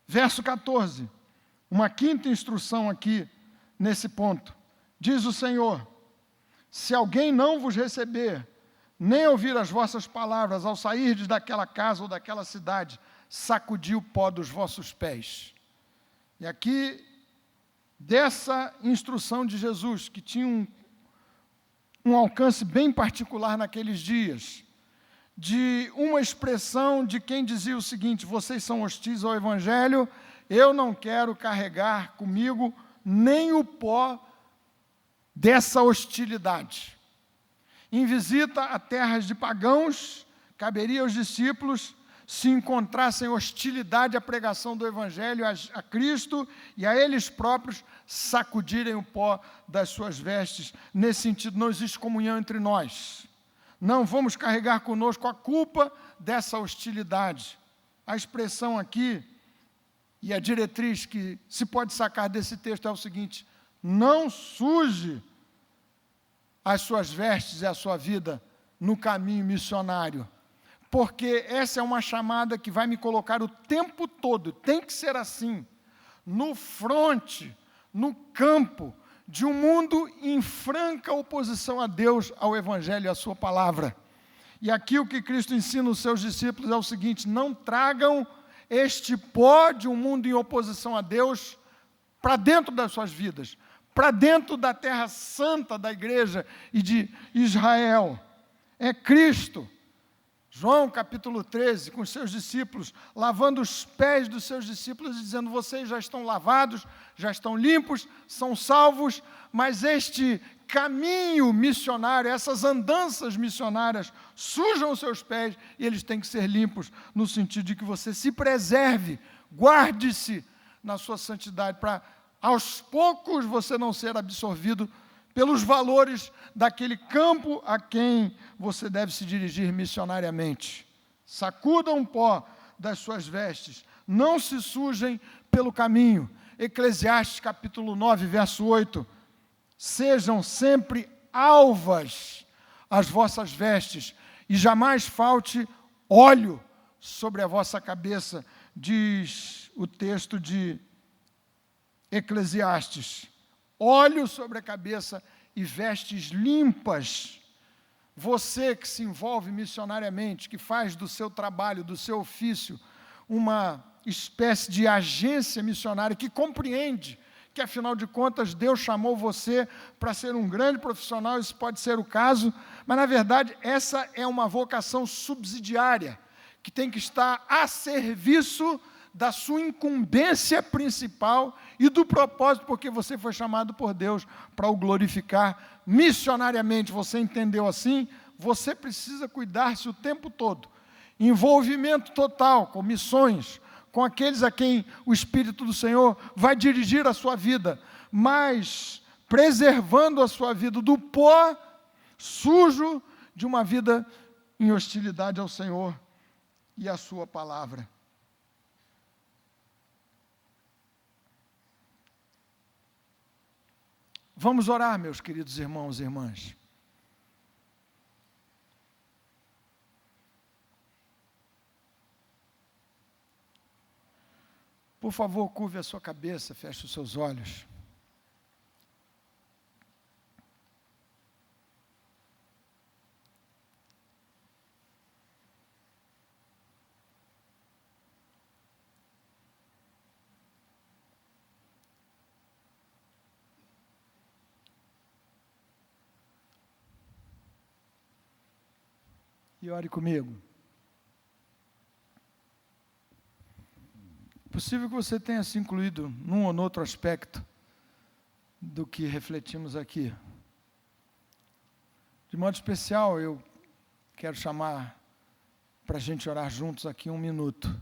Verso 14, uma quinta instrução aqui nesse ponto. Diz o Senhor: se alguém não vos receber, nem ouvir as vossas palavras ao sairdes daquela casa ou daquela cidade, sacudi o pó dos vossos pés. E aqui, dessa instrução de Jesus, que tinha um alcance bem particular naqueles dias, de uma expressão de quem dizia o seguinte: vocês são hostis ao Evangelho, eu não quero carregar comigo nem o pó dessa hostilidade. Em visita a terras de pagãos, caberia aos discípulos, se encontrassem hostilidade à pregação do Evangelho, a Cristo e a eles próprios, sacudirem o pó das suas vestes. Nesse sentido, não existe comunhão entre nós. Não vamos carregar conosco a culpa dessa hostilidade. A expressão aqui, e a diretriz que se pode sacar desse texto é o seguinte: não suje as suas vestes e a sua vida no caminho missionário. Porque essa é uma chamada que vai me colocar o tempo todo, tem que ser assim, no fronte, no campo, de um mundo em franca oposição a Deus, ao Evangelho e à sua palavra. E aqui o que Cristo ensina os seus discípulos é o seguinte: não tragam este pó de um mundo em oposição a Deus para dentro das suas vidas, para dentro da terra santa da igreja e de Israel. É Cristo. João capítulo 13, com os seus discípulos, lavando os pés dos seus discípulos e dizendo: vocês já estão lavados, já estão limpos, são salvos, mas este caminho missionário, essas andanças missionárias sujam os seus pés e eles têm que ser limpos, no sentido de que você se preserve, guarde-se na sua santidade, para aos poucos você não ser absorvido pelos valores daquele campo a quem você deve se dirigir missionariamente. Sacudam o pó das suas vestes, não se sujem pelo caminho. Eclesiastes capítulo 9, verso 8. Sejam sempre alvas as vossas vestes, e jamais falte óleo sobre a vossa cabeça, diz o texto de Eclesiastes. Óleo sobre a cabeça e vestes limpas. Você que se envolve missionariamente, que faz do seu trabalho, do seu ofício, uma espécie de agência missionária, que compreende que, afinal de contas, Deus chamou você para ser um grande profissional, isso pode ser o caso, mas, na verdade, essa é uma vocação subsidiária, que tem que estar a serviço da sua incumbência principal e do propósito porque você foi chamado por Deus para o glorificar missionariamente. Você entendeu assim? Você precisa cuidar-se o tempo todo. Envolvimento total com missões, com aqueles a quem o Espírito do Senhor vai dirigir a sua vida, mas preservando a sua vida do pó sujo de uma vida em hostilidade ao Senhor e à sua palavra. Vamos orar, meus queridos irmãos e irmãs. Por favor, curve a sua cabeça, feche os seus olhos. E ore comigo. É possível que você tenha se incluído num ou no outro aspecto do que refletimos aqui. De modo especial, eu quero chamar para a gente orar juntos aqui 1 minuto.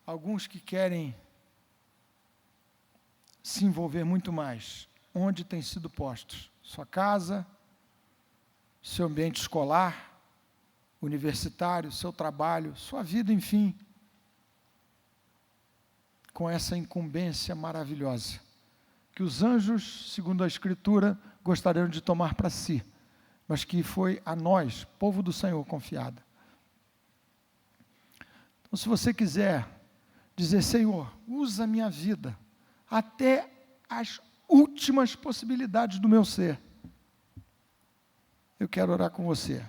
Alguns que querem se envolver muito mais, onde têm sido postos? Sua casa, seu ambiente escolar, universitário, seu trabalho, sua vida, enfim, com essa incumbência maravilhosa, que os anjos, segundo a Escritura, gostariam de tomar para si, mas que foi a nós, povo do Senhor, confiada. Então, se você quiser dizer: Senhor, usa a minha vida até as últimas possibilidades do meu ser, eu quero orar com você.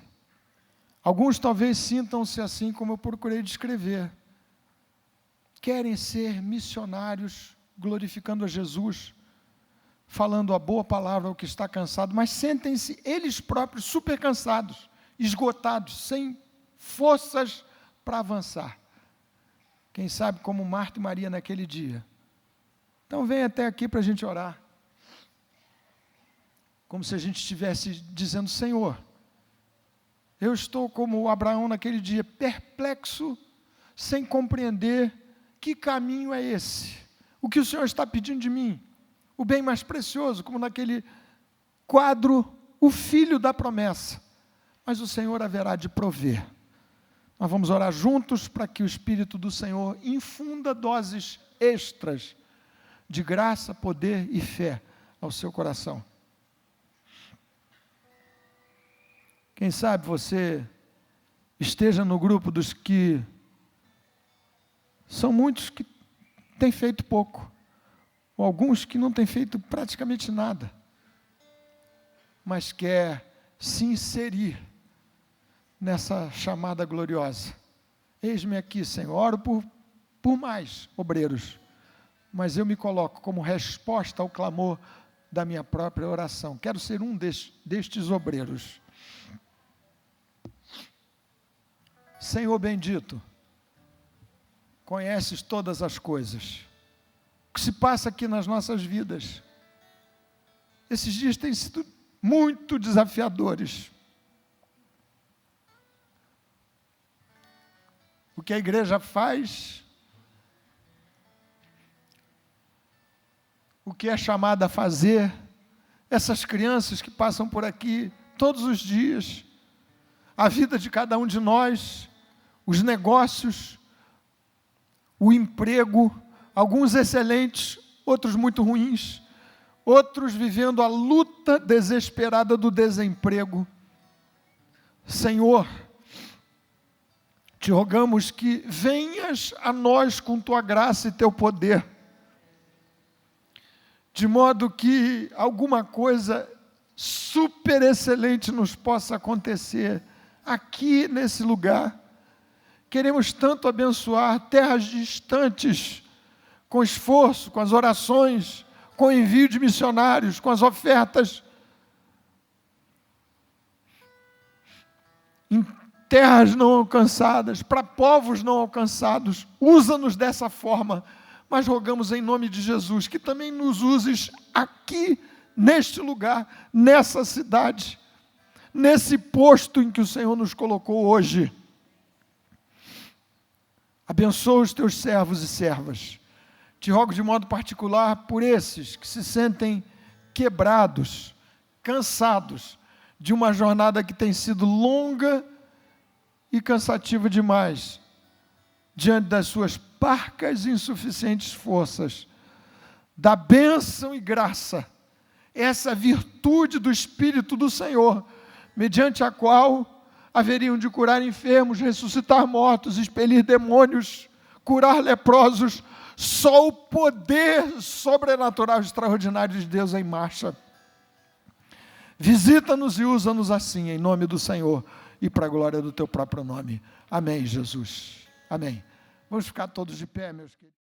Alguns talvez sintam-se assim como eu procurei descrever. Querem ser missionários, glorificando a Jesus, falando a boa palavra ao que está cansado, mas sentem-se eles próprios super cansados, esgotados, sem forças para avançar. Quem sabe como Marta e Maria naquele dia. Então vem até aqui para a gente orar. Como se a gente estivesse dizendo: Senhor, eu estou como Abraão naquele dia, perplexo, sem compreender que caminho é esse. O que o Senhor está pedindo de mim? O bem mais precioso, como naquele quadro, o filho da promessa. Mas o Senhor haverá de prover. Nós vamos orar juntos para que o Espírito do Senhor infunda doses extras de graça, poder e fé ao seu coração. Quem sabe você esteja no grupo dos que são muitos que têm feito pouco, ou alguns que não têm feito praticamente nada, mas quer se inserir nessa chamada gloriosa. Eis-me aqui, Senhor, oro por mais obreiros, mas eu me coloco como resposta ao clamor da minha própria oração. Quero ser um destes obreiros. Senhor bendito, conheces todas as coisas, o que se passa aqui nas nossas vidas. Esses dias têm sido muito desafiadores. O que a igreja faz, o que é chamada a fazer, essas crianças que passam por aqui todos os dias, a vida de cada um de nós, os negócios, o emprego, alguns excelentes, outros muito ruins, outros vivendo a luta desesperada do desemprego. Senhor, te rogamos que venhas a nós com tua graça e teu poder, de modo que alguma coisa super excelente nos possa acontecer aqui nesse lugar. Queremos tanto abençoar terras distantes, com esforço, com as orações, com o envio de missionários, com as ofertas, em terras não alcançadas, para povos não alcançados. Usa-nos dessa forma, mas rogamos em nome de Jesus que também nos uses aqui, neste lugar, nessa cidade, nesse posto em que o Senhor nos colocou hoje. Abençoa os teus servos e servas. Te rogo de modo particular por esses que se sentem quebrados, cansados de uma jornada que tem sido longa e cansativa demais, diante das suas parcas e insuficientes forças. Dá bênção e graça, essa virtude do Espírito do Senhor, mediante a qual haveriam de curar enfermos, ressuscitar mortos, expelir demônios, curar leprosos. Só o poder sobrenatural extraordinário de Deus em marcha. Visita-nos e usa-nos assim, em nome do Senhor e para a glória do teu próprio nome. Amém, Jesus. Amém. Vamos ficar todos de pé, meus queridos.